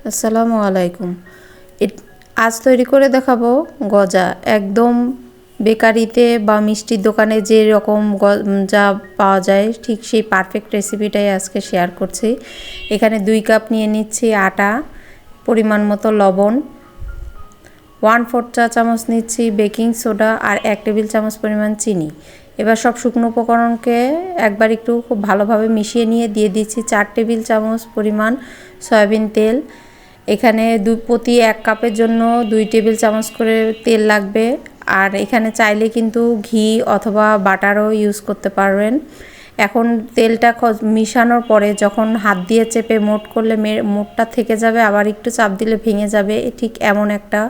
আসসালামু আলাইকুম। আজ তৈরি করে দেখাবো গজা। একদম বেকারিতে বা মিষ্টির দোকানে যে রকম গজা পাওয়া যায় ঠিক সেই পারফেক্ট রেসিপিটাই আজকে শেয়ার করছি। এখানে 2 কাপ নিয়ে নিচ্ছি আটা, পরিমাণ মতো লবণ, 1/4 চা চামচ নিচ্ছি বেকিং সোডা আর 1 টেবিল চামচ পরিমাণ চিনি। এবার সব শুকনো উপকরণকে একবার একটু খুব ভালোভাবে মিশিয়ে নিয়ে দিয়ে দিচ্ছি 4 টেবিল চামচ পরিমাণ সয়াবিন তেল। এখানে প্রতি 1 কাপের জন্য 2 টেবিল চামচ করে তেল লাগবে। আর এখানে চাইলে কিন্তু ঘি অথবা বাটারও ইউজ করতে পারবেন। এখন তেলটা মিশানোর পরে যখন হাত দিয়ে চেপে মোট করলে মোটটা থেকে যাবে, আবার একটু চাপ দিলে ভেঙে যাবে, ঠিক এমন একটা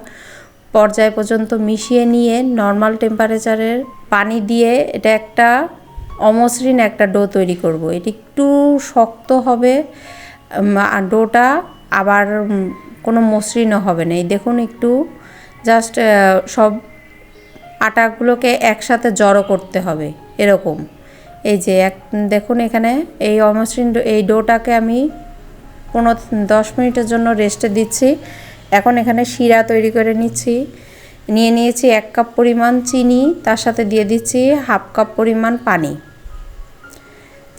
পর্যায় পর্যন্ত মিশিয়ে নিয়ে নর্মাল টেম্পারেচারের পানি দিয়ে এটা একটা অমসৃণ একটা ডো তৈরি করব। এটি একটু শক্ত হবে ডোটা, আবার কোনো মসৃণও হবে না। এই দেখুন, একটু জাস্ট সব আটাগুলোকে একসাথে জড়ো করতে হবে এরকম। এই যে দেখুন, এখানে এই অমসৃণ এই ডোটাকে আমি 10 মিনিটের জন্য রেস্টে দিচ্ছি। এখন এখানে শিরা তৈরি করে নিয়ে নিয়েছি 1 কাপ পরিমাণ চিনি, তার সাথে দিয়ে দিচ্ছি 1/2 কাপ পরিমাণ পানি।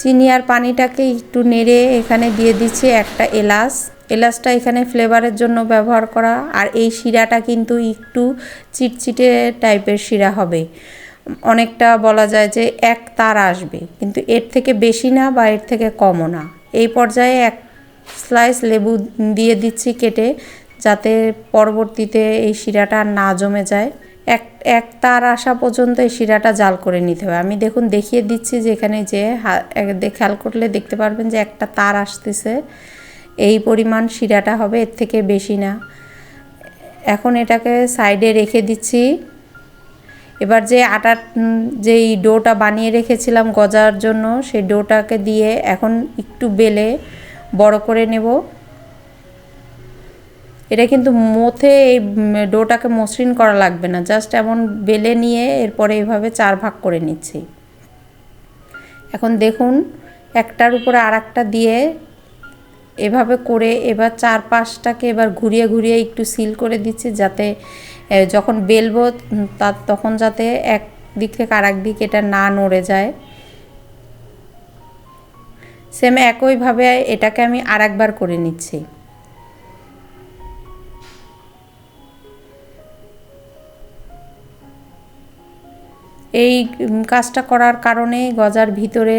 চিনি আর পানিটাকে একটু নেড়ে এখানে দিয়ে দিচ্ছি একটা এলাচটা এখানে ফ্লেভারের জন্য ব্যবহার করা। আর এই শিরাটা কিন্তু একটু চিটচিটে টাইপের শিরা হবে, অনেকটা বলা যায় যে এক তার আসবে, কিন্তু এর থেকে বেশি না বা এর থেকে কমও না। এই পর্যায়ে 1 স্লাইস লেবু দিয়ে দিচ্ছি কেটে, যাতে পরবর্তীতে এই শিরাটা না জমে যায়। এক তার আসা পর্যন্ত এই শিরাটা জাল করে নিতে হবে। আমি দেখুন দেখিয়ে দিচ্ছি যে এখানে যে খেয়াল করলে দেখতে পারবেন যে একটা তার আসতেছে। এই পরিমাণ শিরাটা হবে, এর থেকে বেশি না। এখন এটাকে সাইডে রেখে দিচ্ছি। এবার যে আটার যেই ডোটা বানিয়ে রেখেছিলাম গজার জন্য, সেই ডোটাকে দিয়ে এখন একটু বেলে বড় করে নেব। এটা কিন্তু মথে এই ডোটাকে মসৃণ করা লাগবে না, জাস্ট এমন বেলে নিয়ে এরপরে এইভাবে 4 ভাগ করে নিচ্ছি। এখন দেখুন, একটার উপরে আরেকটা দিয়ে এভাবে করে এবার 4-5টাকে এবার ঘুরিয়ে ঘুরিয়ে একটু সিল করে দিচ্ছি, যাতে যখন বেলবো তখন যাতে এক দিক থেকে আরেক দিক এটা না নড়ে যায়। সেম একইভাবে এটাকে আমি আরেকবার করে নিচ্ছি। এই কাজটা করার কারণে গজার ভিতরে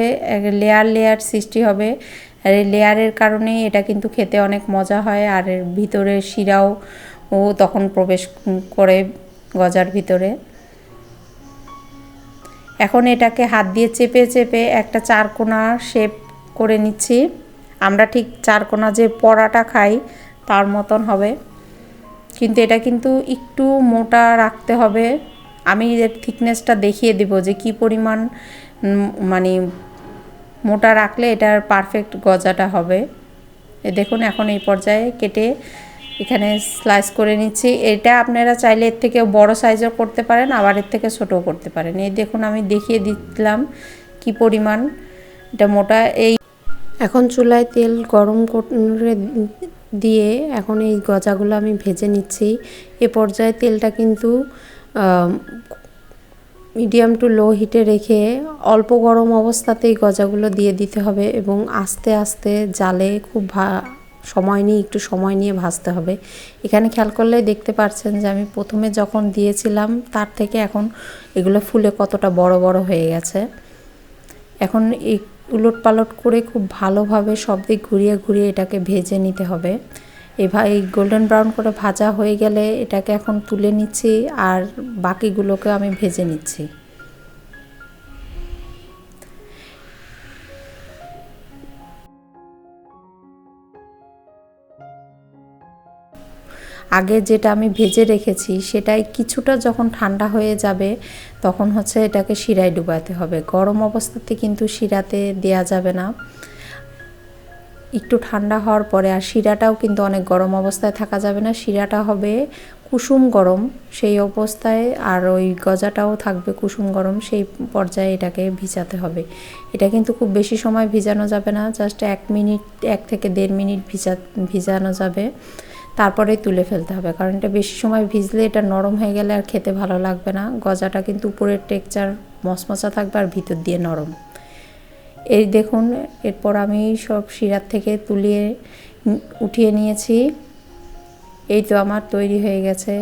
লেয়ার সৃষ্টি হবে, আর এই লেয়ারের কারণে এটা কিন্তু খেতে অনেক মজা হয়। আর এর ভিতরে শিরাও তখন প্রবেশ করে গজার ভিতরে। এখন এটাকে হাত দিয়ে চেপে চেপে একটা 4 কোণা শেপ করে নিচ্ছি। আমরা ঠিক 4 কোণা যে পরাটা খাই তার মতন হবে, কিন্তু এটা কিন্তু একটু মোটা রাখতে হবে। আমি এর থিকনেসটা দেখিয়ে দিব যে কি পরিমাণ মানে মোটা রাখলে এটার পারফেক্ট গজাটা হবে। দেখুন, এখন এই পর্যায়ে কেটে এখানে স্লাইস করে নিচ্ছি। এটা আপনারা চাইলে এর থেকে বড় সাইজও করতে পারেন, আবার এর থেকে ছোটও করতে পারেন। এই দেখুন, আমি দেখিয়ে দিলাম কি পরিমাণ এটা মোটা। এখন চুলায় তেল গরম করে দিয়ে এখন এই গজাগুলো আমি ভেজে নিচ্ছি। এ পর্যায়ে তেলটা কিন্তু মিডিয়াম টু লো হিটে রেখে অল্প গরম অবস্থাতেই গজাগুলো দিয়ে দিতে হবে, এবং আস্তে আস্তে জালে খুব একটু সময় নিয়ে ভাজতে হবে। এখানে খেয়াল করলে দেখতে পাচ্ছেন যে আমি প্রথমে যখন দিয়েছিলাম তার থেকে এখন এগুলো ফুলে কতটা বড় বড় হয়ে গেছে। এখন এই উলট পালট করে খুব ভালোভাবে সব দিক ঘুরিয়ে ঘুরিয়ে এটাকে ভেজে নিতে হবে। এই গোল্ডেন ব্রাউন করে ভাজা হয়ে গেলে এটাকে এখন তুলে নিচ্ছি, আর বাকিগুলোকে আমি ভেজে নিচ্ছি। আগে যেটা আমি ভেজে রেখেছি সেটাই কিছুটা যখন ঠান্ডা হয়ে যাবে তখন এটাকে শিরায় ডুবাতে হবে। গরম অবস্থাতে কিন্তু শিরাতে দেয়া যাবে না। একটু ঠান্ডা হওয়ার পরে, আর শিরাটাও কিন্তু অনেক গরম অবস্থায় থাকা যাবে না, শিরাটা হবে কুসুম গরম সেই অবস্থায়, আর ওই গজাটাও থাকবে কুসুম গরম, সেই পর্যায়ে এটাকে ভিজাতে হবে। এটা কিন্তু খুব বেশি সময় ভিজানো যাবে না, জাস্ট 1 মিনিট 1 থেকে 1.5 মিনিট ভিজানো যাবে, তারপরে তুলে ফেলতে হবে। কারণ এটা বেশি সময় ভিজলে এটা নরম হয়ে গেলে আর খেতে ভালো লাগবে না। গজাটা কিন্তু উপরের টেক্সচার মচমচা থাকবে আর ভিতর দিয়ে নরম। এই দেখুন, এরপর আমি সব শিরার থেকে উঠিয়ে নিয়েছি। এই তো আমার তৈরি হয়ে গেছে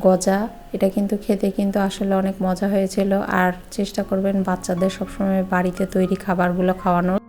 গজা। এটা কিন্তু খেতে কিন্তু আসলে অনেক মজা হয়েছিল। আর চেষ্টা করবেন বাচ্চাদের সবসময় বাড়িতে তৈরি খাবারগুলো খাওয়ানোর।